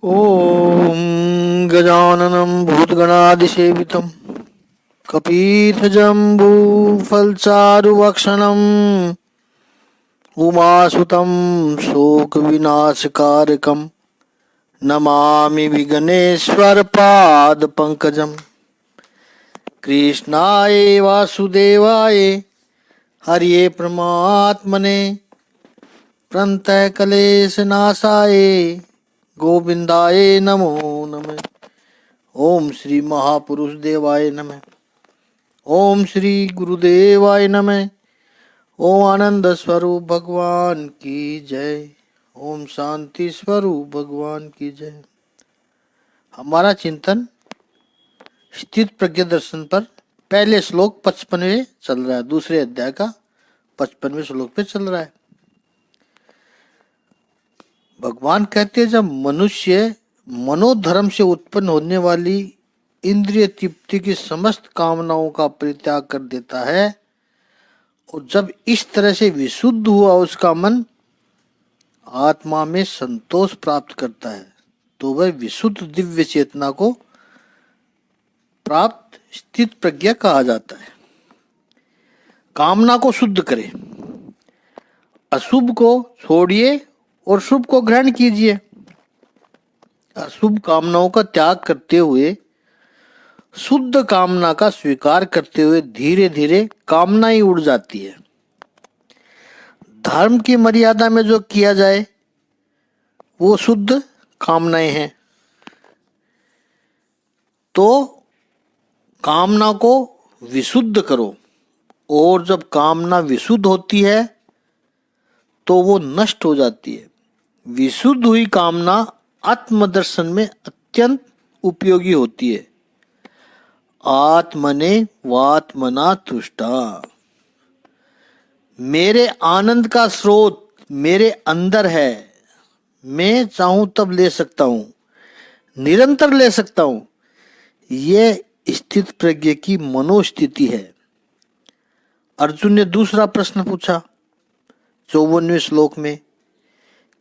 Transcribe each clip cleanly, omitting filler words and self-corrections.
ॐ गजाननं भूतगणादिसेवितं कपीतजम्बूफलचारुभक्षणम् उमासुतं शोकविनाशकारकं नमामि विघ्नेश्वरपादपङ्कजम्। कृष्णाय वासुदेवाय हरिये परमात्मने प्रणतक्लेशनाशाय गोविंदाय नमो नमः। ओम श्री महापुरुष देवाय नमः। ओम श्री गुरुदेवाय नमः। ओम आनंद स्वरूप भगवान की जय। ओम शांति स्वरूप भगवान की जय। हमारा चिंतन स्थित प्रज्ञ दर्शन पर पहले श्लोक 55वें चल रहा है। दूसरे अध्याय का 55वें श्लोक पे चल रहा है। भगवान कहते हैं, जब मनुष्य मनोधर्म से उत्पन्न होने वाली इंद्रिय तृप्ति की समस्त कामनाओं का परित्याग कर देता है और जब इस तरह से विशुद्ध हुआ उसका मन आत्मा में संतोष प्राप्त करता है, तो वह विशुद्ध दिव्य चेतना को प्राप्त स्थित प्रज्ञा कहा जाता है। कामना को शुद्ध करे, अशुभ को छोड़िए और शुभ को ग्रहण कीजिए। अशुभ कामनाओं का त्याग करते हुए, शुद्ध कामना का स्वीकार करते हुए धीरे धीरे कामना ही उड़ जाती है। धर्म की मर्यादा में जो किया जाए वो शुद्ध कामनाएं हैं। तो कामना को विशुद्ध करो, और जब कामना विशुद्ध होती है तो वो नष्ट हो जाती है। विशुद्ध हुई कामना आत्मदर्शन में अत्यंत उपयोगी होती है। आत्मने वात्मना तुष्टा। मेरे आनंद का स्रोत मेरे अंदर है, मैं चाहूं तब ले सकता हूं, निरंतर ले सकता हूं। यह स्थित प्रज्ञ की मनोस्थिति है। अर्जुन ने दूसरा प्रश्न पूछा 54वें श्लोक में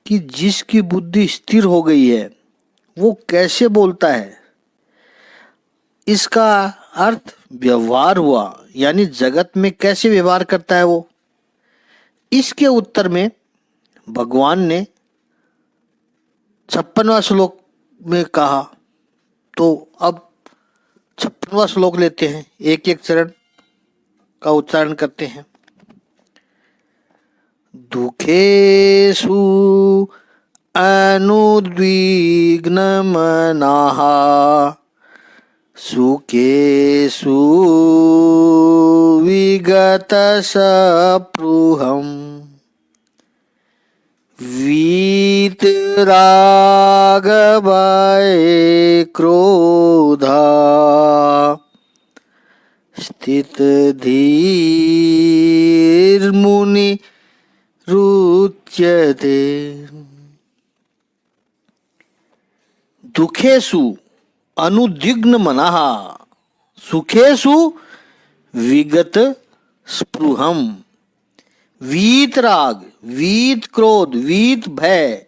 कि जिसकी बुद्धि स्थिर हो गई है वो कैसे बोलता है। इसका अर्थ व्यवहार हुआ, यानी जगत में कैसे व्यवहार करता है वो। इसके उत्तर में भगवान ने 56वां श्लोक में कहा। तो अब 56वां श्लोक लेते हैं, एक एक चरण का उच्चारण करते हैं। दुखेषु अनुद्विग्नमनाः सुखेषु विगतस्पृहम् वीतरागभये क्रोधा स्थितधीर्मुनि रुच्यते। दुखेषु अनुद्विग्न मनः सुखेषु विगत स्पृहम। वीतराग, वीत क्रोध, वीत भय,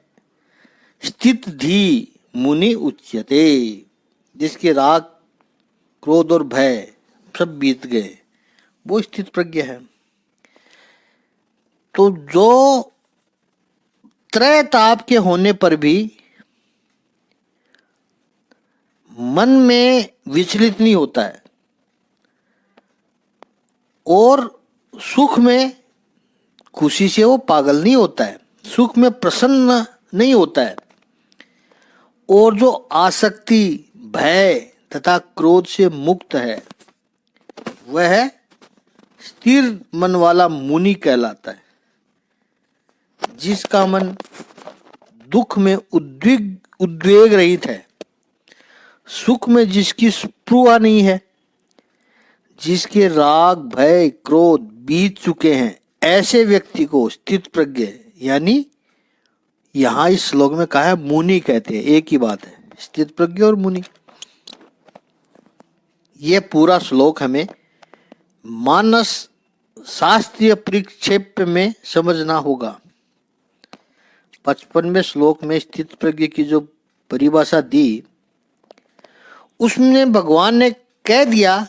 स्थित धी मुनि उच्यते। जिसके राग, क्रोध और भय सब बीत गए वो स्थित प्रज्ञ है। तो जो त्रय ताप के होने पर भी मन में विचलित नहीं होता है और सुख में खुशी से वो पागल नहीं होता है, सुख में प्रसन्न नहीं होता है, और जो आसक्ति, भय तथा क्रोध से मुक्त है वह स्थिर मन वाला मुनि कहलाता है। जिसका मन दुख में उद्वेग रहित है, सुख में जिसकी स्पृहा नहीं है, जिसके राग, भय, क्रोध बीत चुके हैं, ऐसे व्यक्ति को स्थित प्रज्ञ, यानी यहां इस श्लोक में कहा है मुनि कहते हैं। एक ही बात है, स्थित प्रज्ञ और मुनि। यह पूरा श्लोक हमें मानस शास्त्रीय परिक्षेप में समझना होगा। 55वें श्लोक में स्थित प्रज्ञ की जो परिभाषा दी, उसमें भगवान ने कह दिया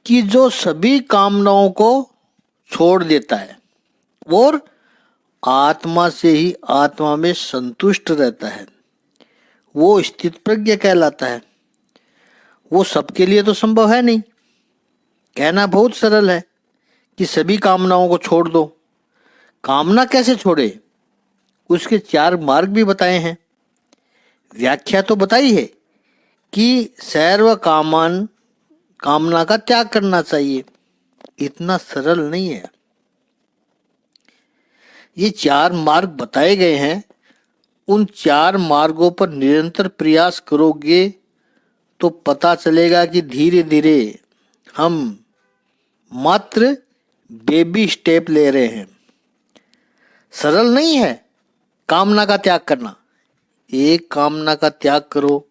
कि जो सभी कामनाओं को छोड़ देता है और आत्मा से ही आत्मा में संतुष्ट रहता है, वो स्थित प्रज्ञ कहलाता है। वो सबके लिए तो संभव है नहीं। कहना बहुत सरल है कि सभी कामनाओं को छोड़ दो। कामना कैसे छोड़े, उसके 4 मार्ग भी बताए हैं। व्याख्या तो बताई है कि सर्व कामना का त्याग करना चाहिए। इतना सरल नहीं है। ये 4 मार्ग बताए गए हैं। उन 4 मार्गों पर निरंतर प्रयास करोगे तो पता चलेगा कि धीरे धीरे हम मात्र बेबी स्टेप ले रहे हैं। सरल नहीं है कामना का त्याग करना। एक कामना का त्याग करो,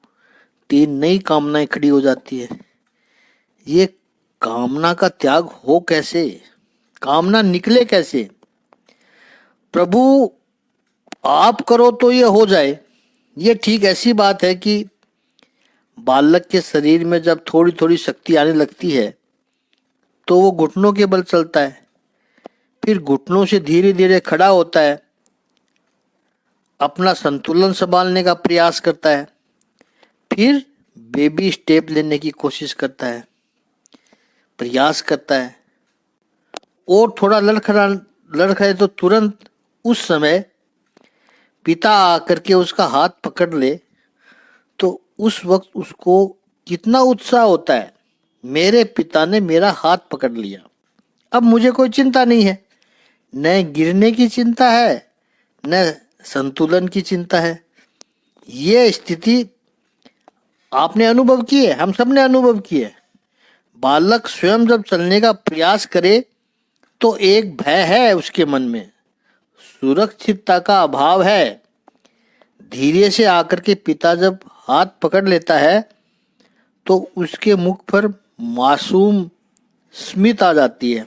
3 नई कामनाएं खड़ी हो जाती है। ये कामना का त्याग हो कैसे, कामना निकले कैसे? प्रभु आप करो तो ये हो जाए। ये ठीक ऐसी बात है कि बालक के शरीर में जब थोड़ी थोड़ी शक्ति आने लगती है तो वो घुटनों के बल चलता है, फिर घुटनों से धीरे धीरे खड़ा होता है, अपना संतुलन संभालने का प्रयास करता है, फिर बेबी स्टेप लेने की कोशिश करता है, प्रयास करता है, और थोड़ा लड़खड़ाए तो तुरंत उस समय पिता आकर के उसका हाथ पकड़ ले तो उस वक्त उसको कितना उत्साह होता है, मेरे पिता ने मेरा हाथ पकड़ लिया, अब मुझे कोई चिंता नहीं है। न गिरने की चिंता है, न संतुलन की चिंता है। ये स्थिति आपने अनुभव की है, हम सब ने अनुभव की है। बालक स्वयं जब चलने का प्रयास करे तो एक भय है उसके मन में, सुरक्षितता का अभाव है। धीरे से आकर के पिता जब हाथ पकड़ लेता है तो उसके मुख पर मासूम स्मित आ जाती है,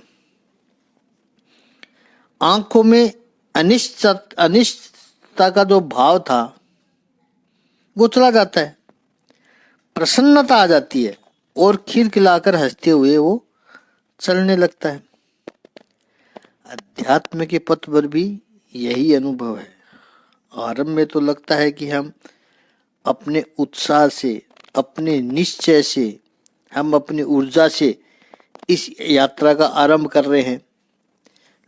आंखों में अनिश्चितता का जो भाव था वो चला जाता है, प्रसन्नता आ जाती है और खिलखिलाकर हंसते हुए वो चलने लगता है। अध्यात्म के पथ पर भी यही अनुभव है। आरंभ में तो लगता है कि हम अपने उत्साह से, अपने निश्चय से, हम अपनी ऊर्जा से इस यात्रा का आरंभ कर रहे हैं,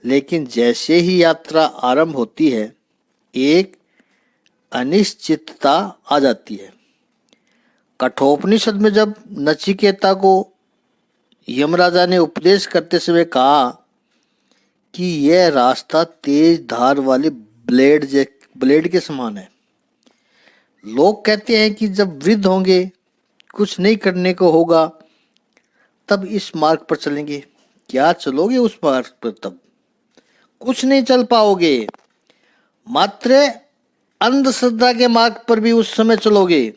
लेकिन जैसे ही यात्रा आरंभ होती है एक अनिश्चितता आ जाती है। कठोपनिषद में जब नचिकेता को यमराजा ने उपदेश करते समय कहा कि यह रास्ता तेज धार वाले ब्लेड के समान है। लोग कहते हैं कि जब वृद्ध होंगे, कुछ नहीं करने को होगा, तब इस मार्ग पर चलेंगे। क्या चलोगे उस मार्ग पर? तब कुछ नहीं चल पाओगे। मात्र अंधश्रद्धा के मार्ग पर भी उस समय चलोगे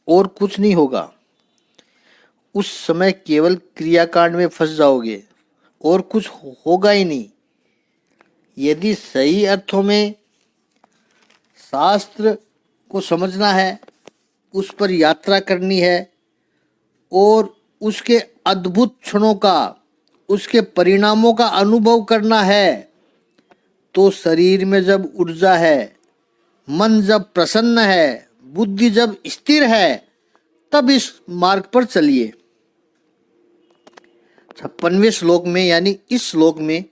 और कुछ नहीं होगा। उस समय केवल क्रियाकांड में फंस जाओगे और कुछ होगा ही नहीं। यदि सही अर्थों में शास्त्र को समझना है, उस पर यात्रा करनी है और उसके अद्भुत क्षणों का, उसके परिणामों का अनुभव करना है, तो शरीर में जब ऊर्जा है, मन जब प्रसन्न है, बुद्धि जब स्थिर है, तब इस मार्ग पर चलिए। 56वें श्लोक में, यानी इस श्लोक में,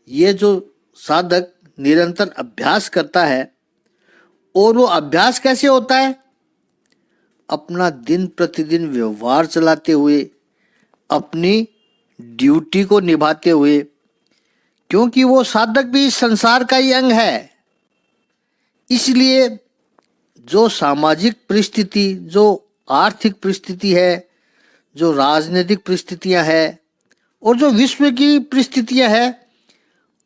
ये जो साधक निरंतर अभ्यास करता है, और वो अभ्यास कैसे होता है? अपना दिन प्रतिदिन व्यवहार चलाते हुए, अपनी ड्यूटी को निभाते हुए, क्योंकि वो साधक भी इस संसार का ही अंग है। इसलिए जो सामाजिक परिस्थिति, जो आर्थिक परिस्थिति है, जो राजनीतिक परिस्थितियां हैं और जो विश्व की परिस्थितियां हैं,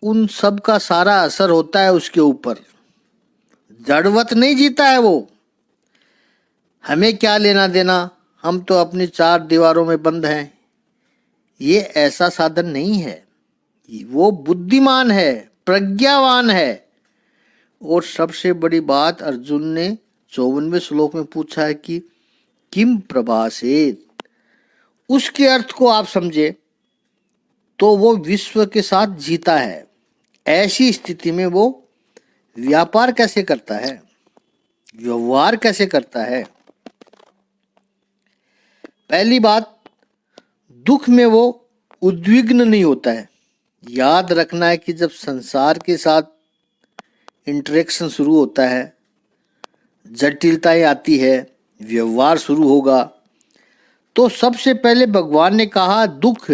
उन सब का सारा असर होता है उसके ऊपर। जड़वत नहीं जीता है वो। हमें क्या लेना देना, हम तो अपनी 4 दीवारों में बंद हैं। ये ऐसा साधन नहीं है। वो बुद्धिमान है, प्रज्ञावान है। और सबसे बड़ी बात अर्जुन ने 54वें श्लोक में पूछा है कि किम प्रभासेत, उसके अर्थ को आप समझे तो वो विश्व के साथ जीता है। ऐसी स्थिति में वो व्यापार कैसे करता है, व्यवहार कैसे करता है? पहली बात, दुख में वो उद्विग्न नहीं होता है। याद रखना है कि जब संसार के साथ इंटरेक्शन शुरू होता है, जटिलताएं आती है, व्यवहार शुरू होगा, तो सबसे पहले भगवान ने कहा दुख।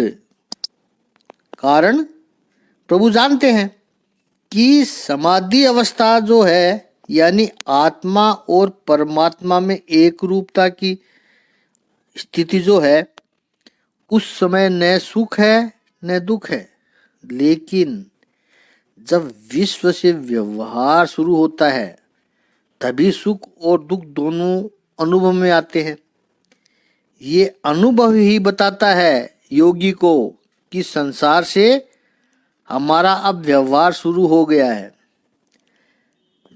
कारण प्रभु जानते हैं कि समाधि अवस्था जो है, यानी आत्मा और परमात्मा में एक रूपता की स्थिति जो है, उस समय न सुख है न दुख है। लेकिन जब विश्व से व्यवहार शुरू होता है तभी सुख और दुख दोनों अनुभव में आते हैं। ये अनुभव ही बताता है योगी को कि संसार से हमारा अब व्यवहार शुरू हो गया है।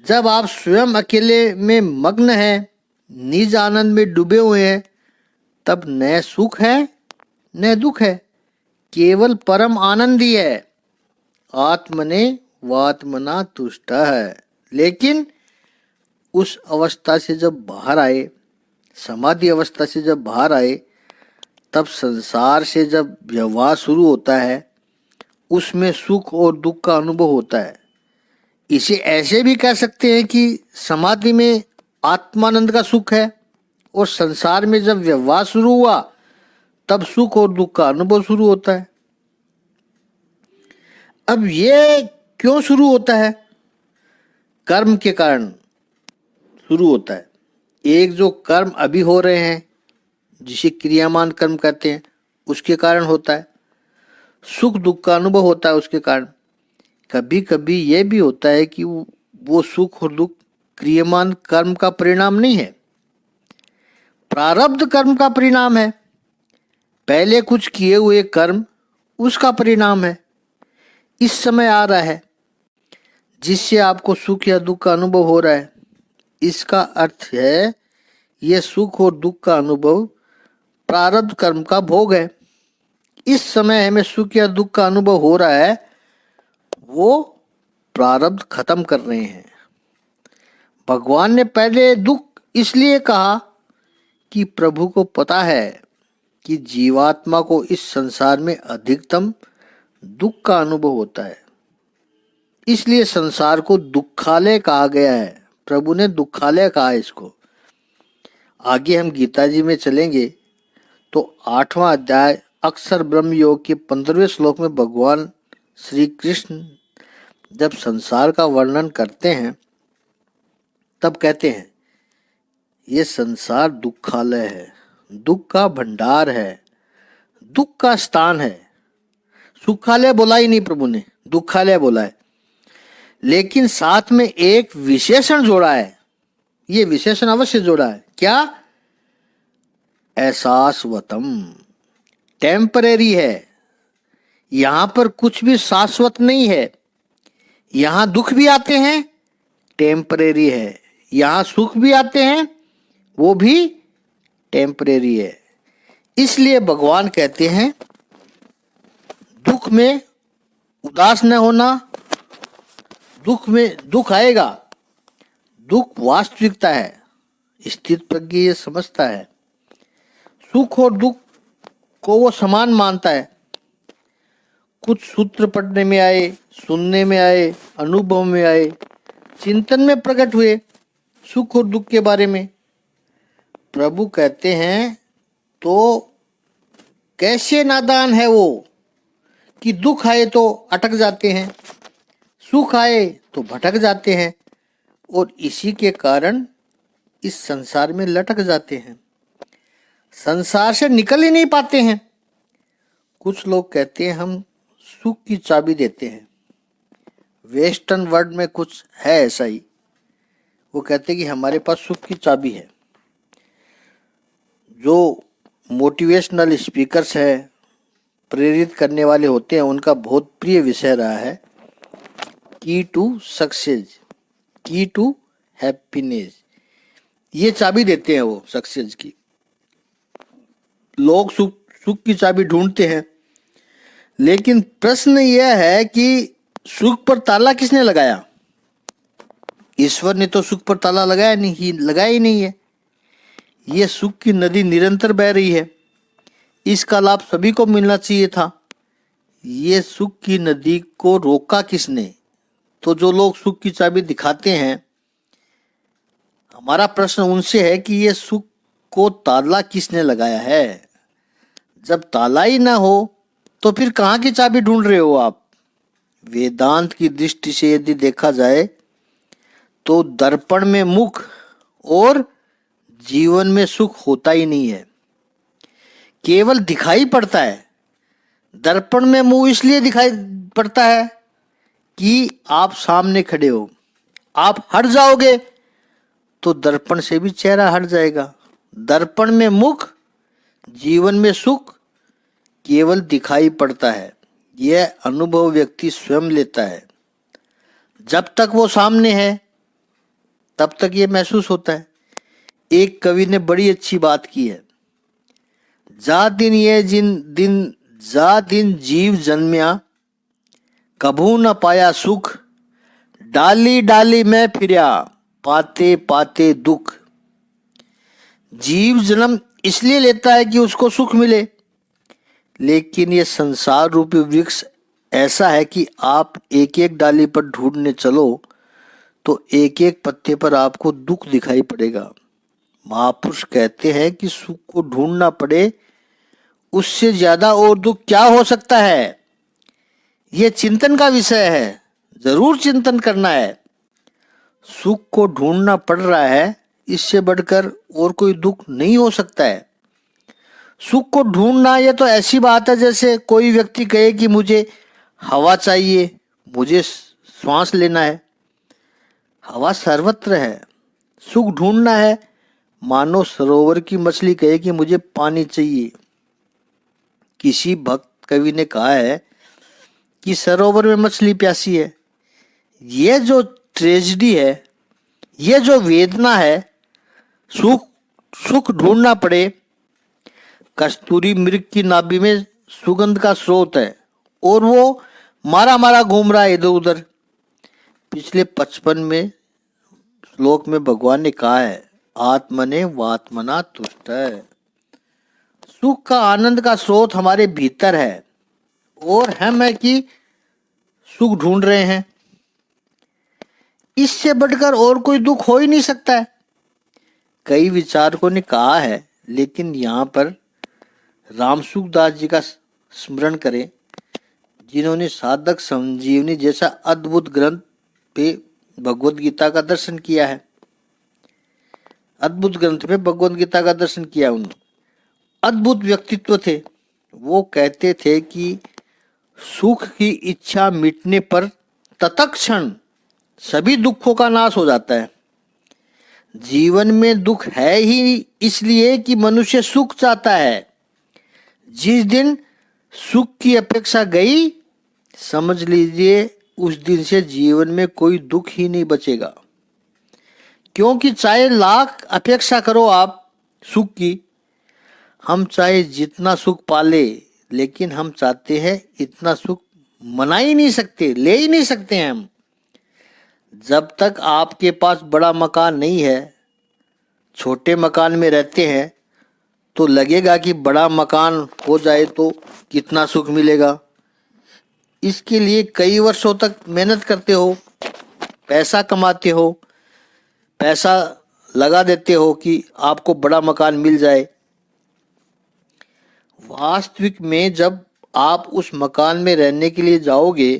जब आप स्वयं अकेले में मग्न हैं, निज आनंद में डूबे हुए हैं, तब न सुख है न दुख है, केवल परम आनंद ही है। आत्मने वात्मना तुष्ट है। लेकिन उस अवस्था से जब बाहर आए, समाधि अवस्था से जब बाहर आए, तब संसार से जब व्यवहार शुरू होता है, उसमें सुख और दुख का अनुभव होता है। इसे ऐसे भी कह सकते हैं कि समाधि में आत्मानंद का सुख है और संसार में जब व्यवहार शुरू हुआ तब सुख और दुख का अनुभव शुरू होता है। अब ये क्यों शुरू होता है? कर्म के कारण शुरू होता है। एक जो कर्म अभी हो रहे हैं, जिसे क्रियामान कर्म कहते हैं, उसके कारण होता है। सुख दुख का अनुभव होता है उसके कारण। कभी कभी यह भी होता है कि वो सुख और दुख क्रियमान कर्म का परिणाम नहीं है, प्रारब्ध कर्म का परिणाम है। पहले कुछ किए हुए कर्म उसका परिणाम है, इस समय आ रहा है, जिससे आपको सुख या दुख का अनुभव हो रहा है। इसका अर्थ है यह सुख और दुख का अनुभव प्रारब्ध कर्म का भोग है। इस समय हमें सुख या दुख का अनुभव हो रहा है, वो प्रारब्ध खत्म कर रहे हैं। भगवान ने पहले दुख इसलिए कहा कि प्रभु को पता है कि जीवात्मा को इस संसार में अधिकतम दुख का अनुभव होता है। इसलिए संसार को दुखालय कहा गया है। प्रभु ने दुखालय कहा है इसको। आगे हम गीता जी में चलेंगे तो 8वां अध्याय अक्षर ब्रह्म योग के 15वें श्लोक में भगवान श्री कृष्ण जब संसार का वर्णन करते हैं तब कहते हैं ये संसार दुखालय है, दुख का भंडार है, दुख का स्थान है। सुखालय बोला ही नहीं प्रभु ने, दुखालय बोला है। लेकिन साथ में एक विशेषण जोड़ा है। ये विशेषण अवश्य जोड़ा है। क्या? अशाश्वतम, टेम्परेरी है। यहां पर कुछ भी शाश्वत नहीं है। यहां दुख भी आते हैं, टेम्परेरी है। यहां सुख भी आते हैं, वो भी टेम्परेरी है। इसलिए भगवान कहते हैं दुख में उदास न होना। दुख में दुख आएगा, दुख वास्तविकता है, स्थित प्रज्ञ ये समझता है। सुख और दुख को वो समान मानता है। कुछ सूत्र पढ़ने में आए, सुनने में आए, अनुभव में आए, चिंतन में प्रकट हुए सुख और दुख के बारे में। प्रभु कहते हैं तो कैसे नादान है वो कि दुख आए तो अटक जाते हैं, सुख आए तो भटक जाते हैं और इसी के कारण इस संसार में लटक जाते हैं, संसार से निकल ही नहीं पाते हैं। कुछ लोग कहते हैं हम सुख की चाबी देते हैं। वेस्टर्न वर्ल्ड में कुछ है ऐसा ही। वो कहते हैं कि हमारे पास सुख की चाबी है। जो मोटिवेशनल स्पीकर्स हैं, प्रेरित करने वाले होते हैं, उनका बहुत प्रिय विषय रहा है की टू सक्सेस, की टू हैप्पीनेस, ये चाबी देते हैं वो सक्सेस की। लोग सुख सुख की चाबी ढूंढते हैं, लेकिन प्रश्न यह है कि सुख पर ताला किसने लगाया? ईश्वर ने तो सुख पर ताला लगाया ही नहीं है। ये सुख की नदी निरंतर बह रही है, इसका लाभ सभी को मिलना चाहिए था। ये सुख की नदी को रोका किसने? तो जो लोग सुख की चाबी दिखाते हैं, हमारा प्रश्न उनसे है कि ये सुख को ताला किसने लगाया है? जब ताला ही ना हो तो फिर कहाँ की चाबी ढूंढ रहे हो आप? वेदांत की दृष्टि से यदि देखा जाए तो दर्पण में मुख और जीवन में सुख होता ही नहीं है, केवल दिखाई पड़ता है। दर्पण में मुंह इसलिए दिखाई पड़ता है कि आप सामने खड़े हो, आप हट जाओगे तो दर्पण से भी चेहरा हट जाएगा। दर्पण में मुख, जीवन में सुख केवल दिखाई पड़ता है। यह अनुभव व्यक्ति स्वयं लेता है। जब तक वो सामने है तब तक ये महसूस होता है। एक कवि ने बड़ी अच्छी बात की है, जा दिन जीव जन्म्या, कभू न पाया सुख, डाली डाली में फिरया, पाते पाते दुख। जीव जन्म इसलिए लेता है कि उसको सुख मिले, लेकिन ये संसार रूपी वृक्ष ऐसा है कि आप एक एक डाली पर ढूंढने चलो तो एक एक पत्ते पर आपको दुख दिखाई पड़ेगा। महापुरुष कहते हैं कि सुख को ढूंढना पड़े, उससे ज्यादा और दुख क्या हो सकता है? यह चिंतन का विषय है, जरूर चिंतन करना है। सुख को ढूंढना पड़ रहा है, इससे बढ़कर और कोई दुख नहीं हो सकता है। सुख को ढूंढना यह तो ऐसी बात है जैसे कोई व्यक्ति कहे कि मुझे हवा चाहिए, मुझे श्वास लेना है। हवा सर्वत्र है, सुख ढूंढना है मानो सरोवर की मछली कहे कि मुझे पानी चाहिए। किसी भक्त कवि ने कहा है कि सरोवर में मछली प्यासी है। यह जो ट्रेजेडी है, यह जो वेदना है, सुख ढूंढना पड़े। कस्तूरी मृग की नाभि में सुगंध का स्रोत है और वो मारा मारा घूम रहा है इधर उधर। पिछले 55 में श्लोक में भगवान ने कहा है, आत्मने वात्मना तुष्ट है। सुख का आनंद का स्रोत हमारे भीतर है और हम है कि सुख ढूंढ रहे हैं। इससे बढ़कर और कोई दुख हो ही नहीं सकता है। कई विचारकों ने कहा है, लेकिन यहाँ पर रामसुखदास जी का स्मरण करें, जिन्होंने साधक संजीवनी जैसा अद्भुत ग्रंथ पे भगवत गीता का दर्शन किया है। अद्भुत ग्रंथ पे भगवत गीता का दर्शन किया उन्होंने। अद्भुत व्यक्तित्व थे। वो कहते थे कि सुख की इच्छा मिटने पर तत्क्षण सभी दुखों का नाश हो जाता है। जीवन में दुख है ही इसलिए कि मनुष्य सुख चाहता है। जिस दिन सुख की अपेक्षा गई, समझ लीजिए उस दिन से जीवन में कोई दुख ही नहीं बचेगा। क्योंकि चाहे लाख अपेक्षा करो आप सुख की, हम चाहे जितना सुख पाले, लेकिन हम चाहते हैं इतना सुख मना ही नहीं सकते, ले ही नहीं सकते हैं हम। जब तक आपके पास बड़ा मकान नहीं है, छोटे मकान में रहते हैं, तो लगेगा कि बड़ा मकान हो जाए तो कितना सुख मिलेगा। इसके लिए कई वर्षों तक मेहनत करते हो, पैसा कमाते हो, पैसा लगा देते हो कि आपको बड़ा मकान मिल जाए। वास्तविक में जब आप उस मकान में रहने के लिए जाओगे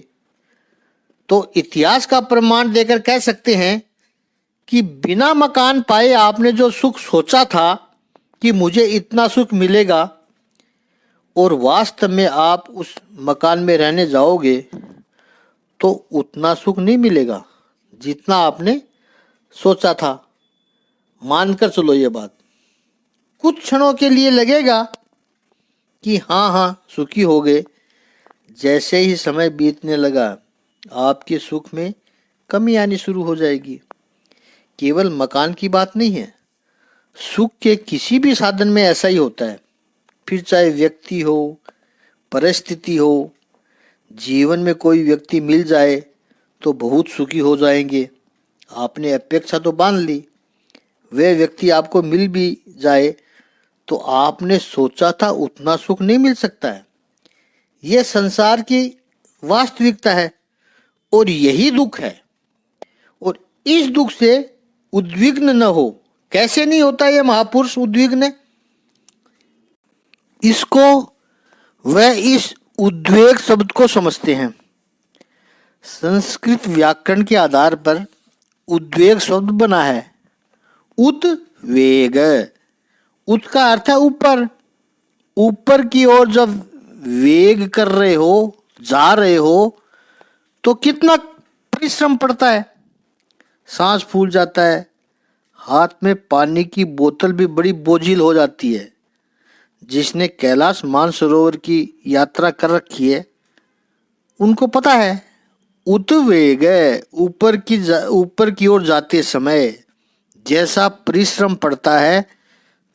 तो इतिहास का प्रमाण देकर कह सकते हैं कि बिना मकान पाए आपने जो सुख सोचा था कि मुझे इतना सुख मिलेगा, और वास्तव में आप उस मकान में रहने जाओगे तो उतना सुख नहीं मिलेगा जितना आपने सोचा था। मानकर चलो ये बात। कुछ क्षणों के लिए लगेगा कि हाँ सुखी हो गए। जैसे ही समय बीतने लगा, आपके सुख में कमी आनी शुरू हो जाएगी। केवल मकान की बात नहीं है, सुख के किसी भी साधन में ऐसा ही होता है, फिर चाहे व्यक्ति हो, परिस्थिति हो। जीवन में कोई व्यक्ति मिल जाए तो बहुत सुखी हो जाएंगे, आपने अपेक्षा तो बांध ली। वह व्यक्ति आपको मिल भी जाए तो आपने सोचा था उतना सुख नहीं मिल सकता है। यह संसार की वास्तविकता है और यही दुख है। और इस दुख से उद्विग्न न हो। कैसे नहीं होता यह महापुरुष उद्विग्न? इसको वह इस उद्वेग शब्द को समझते हैं। संस्कृत व्याकरण के आधार पर उद्वेग शब्द बना है। उद्वेग, उत का अर्थ है ऊपर। ऊपर की ओर जब वेग कर रहे हो, जा रहे हो, तो कितना परिश्रम पड़ता है। सांस फूल जाता है, हाथ में पानी की बोतल भी बड़ी बोझिल हो जाती है। जिसने कैलाश मानसरोवर की यात्रा कर रखी है उनको पता है उद्वेग ऊपर की ओर जाते समय जैसा परिश्रम पड़ता है,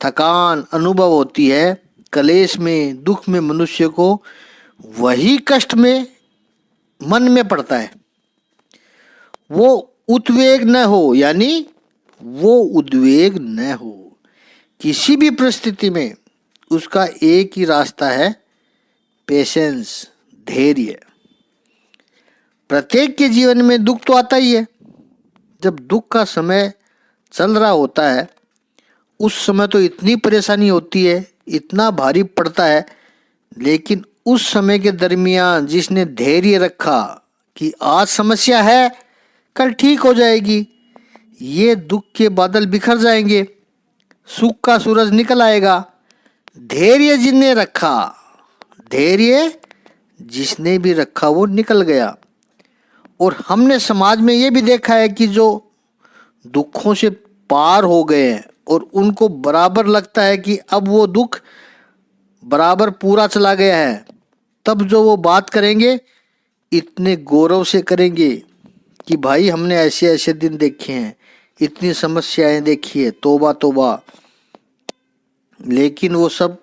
थकान अनुभव होती है, कलेश में, दुख में मनुष्य को वही कष्ट में मन में पड़ता है। वो उद्वेग न हो, यानी वो उद्वेग न हो। किसी भी परिस्थिति में उसका एक ही रास्ता है, पेशेंस, धैर्य। प्रत्येक के जीवन में दुख तो आता ही है। जब दुख का समय चल रहा होता है उस समय तो इतनी परेशानी होती है, इतना भारी पड़ता है, लेकिन उस समय के दरमियान जिसने धैर्य रखा कि आज समस्या है, कल ठीक हो जाएगी, ये दुख के बादल बिखर जाएंगे, सुख का सूरज निकल आएगा। धैर्य जिसने रखा, धैर्य जिसने भी रखा वो निकल गया। और हमने समाज में ये भी देखा है कि जो दुखों से पार हो गए हैं और उनको बराबर लगता है कि अब वो दुख बराबर पूरा चला गया है, तब जो वो बात करेंगे इतने गौरव से करेंगे कि भाई हमने ऐसे ऐसे दिन देखे हैं, इतनी समस्याएं देखी है, तौबा तौबा। लेकिन वो सब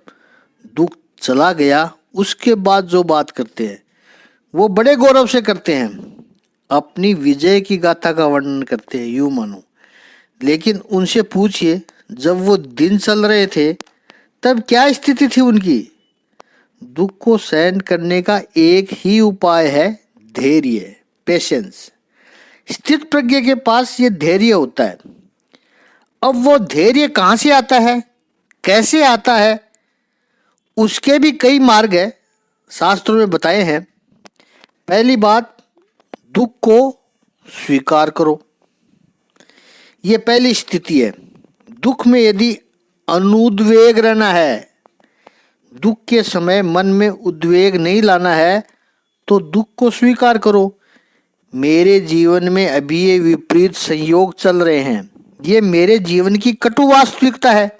दुख चला गया, उसके बाद जो बात करते हैं वो बड़े गौरव से करते हैं, अपनी विजय की गाथा का वर्णन करते हैं, यूं मानो। लेकिन उनसे पूछिए जब वो दिन चल रहे थे तब क्या स्थिति थी उनकी। दुख को सहन करने का एक ही उपाय है, धैर्य, पेशेंस। स्थित प्रज्ञ के पास ये धैर्य होता है। अब वो धैर्य कहाँ से आता है, कैसे आता है, उसके भी कई मार्ग है, शास्त्रों में बताए हैं। पहली बात, दुख को स्वीकार करो। ये पहली स्थिति है। दुख में यदि अनुद्वेग रहना है, दुख के समय मन में उद्वेग नहीं लाना है, तो दुख को स्वीकार करो। मेरे जीवन में अभी ये विपरीत संयोग चल रहे हैं, ये मेरे जीवन की कटु वास्तविकता है।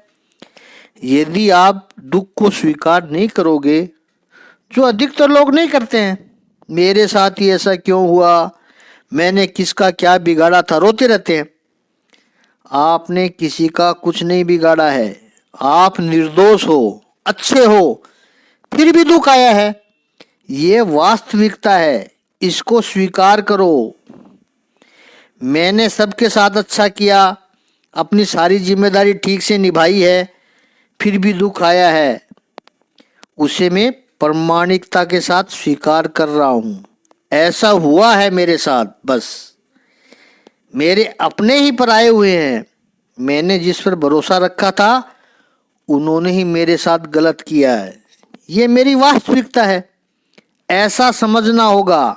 यदि आप दुख को स्वीकार नहीं करोगे, जो अधिकतर लोग नहीं करते हैं, मेरे साथ ही ऐसा क्यों हुआ, मैंने किसका क्या बिगाड़ा था, रोते रहते हैं। आपने किसी का कुछ नहीं बिगाड़ा है, आप निर्दोष हो, अच्छे हो, फिर भी दुख आया है। ये वास्तविकता है, इसको स्वीकार करो। मैंने सबके साथ अच्छा किया, अपनी सारी जिम्मेदारी ठीक से निभाई है, फिर भी दुख आया है, उसे मैं प्रामाणिकता के साथ स्वीकार कर रहा हूँ। ऐसा हुआ है मेरे साथ, बस मेरे अपने ही पराए हुए हैं। मैंने जिस पर भरोसा रखा था उन्होंने ही मेरे साथ गलत किया है, ये मेरी वास्तविकता है, ऐसा समझना होगा।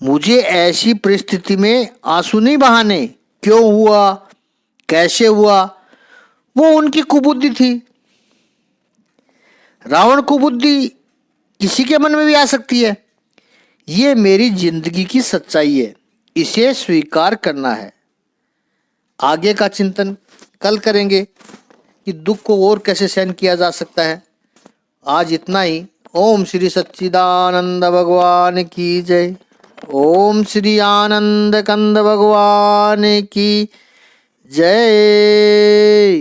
मुझे ऐसी परिस्थिति में आंसू नहीं बहाने, क्यों हुआ, कैसे हुआ, वो उनकी कुबुद्धि थी। रावण को बुद्धि किसी के मन में भी आ सकती है। ये मेरी जिंदगी की सच्चाई है, इसे स्वीकार करना है। आगे का चिंतन कल करेंगे कि दुख को और कैसे सहन किया जा सकता है। आज इतना ही। ओम श्री सच्चिदानंद भगवान की जय। ओम श्री आनंद कंद भगवान की जय।